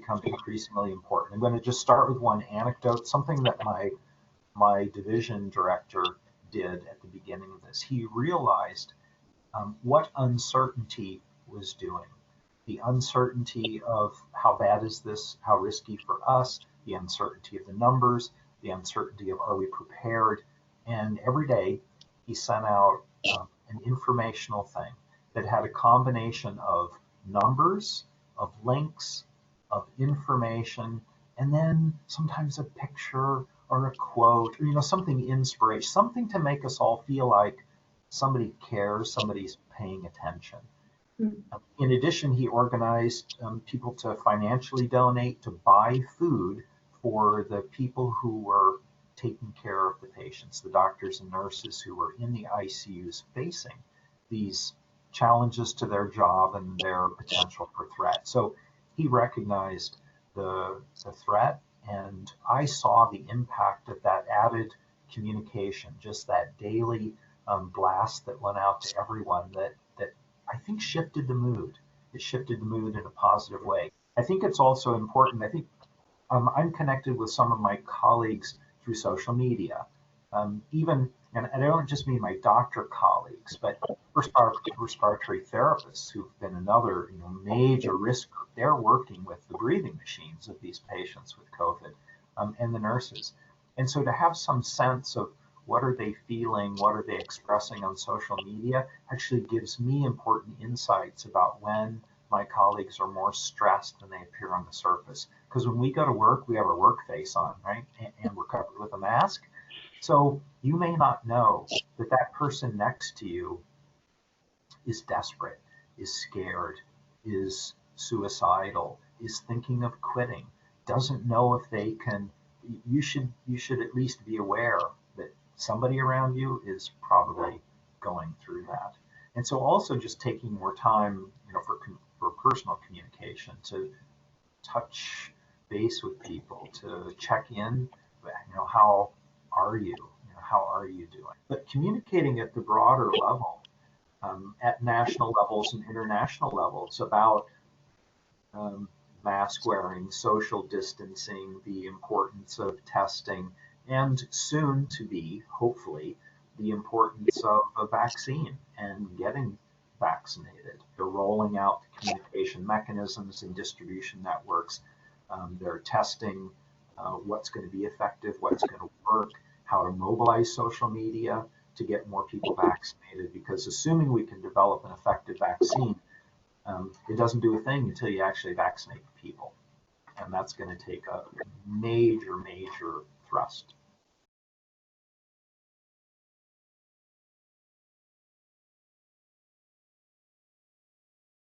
become increasingly important. I'm going to just start with one anecdote, something that my division director did at the beginning of this. He realized what uncertainty was doing. The uncertainty of how bad is this, how risky for us, the uncertainty of the numbers, the uncertainty of are we prepared. And every day he sent out an informational thing that had a combination of numbers, of links, of information, and then sometimes a picture or a quote, or something inspirational, something to make us all feel like somebody cares, somebody's paying attention. In addition, he organized people to financially donate to buy food for the people who were taking care of the patients, the doctors and nurses who were in the ICUs facing these challenges to their job and their potential for threat. So he recognized the threat, and I saw the impact of that added communication, just that daily blast that went out to everyone that I think shifted the mood. It shifted the mood in a positive way. I think it's also important. I think I'm connected with some of my colleagues through social media. And I don't just mean my doctor colleagues, but respiratory therapists who've been another major risk. They're working with the breathing machines of these patients with COVID, and the nurses. And so to have some sense of what are they feeling, what are they expressing on social media, actually gives me important insights about when my colleagues are more stressed than they appear on the surface. Because when we go to work, we have our work face on, right? And we're covered with a mask. So you may not know that that person next to you is desperate, is scared, is suicidal, is thinking of quitting, doesn't know if they can. You should at least be aware that somebody around you is probably going through that. And so also just taking more time, for personal communication, to touch base with people, to check in, how are you? How are you doing? But communicating at the broader level, at national levels and international levels about um, mask wearing, social distancing, the importance of testing, and soon to be, hopefully, the importance of a vaccine and getting vaccinated. They're rolling out communication mechanisms and distribution networks. They're testing what's going to be effective, what's going to work, how to mobilize social media to get more people vaccinated. Because assuming we can develop an effective vaccine, it doesn't do a thing until you actually vaccinate people. And that's going to take a major, major thrust.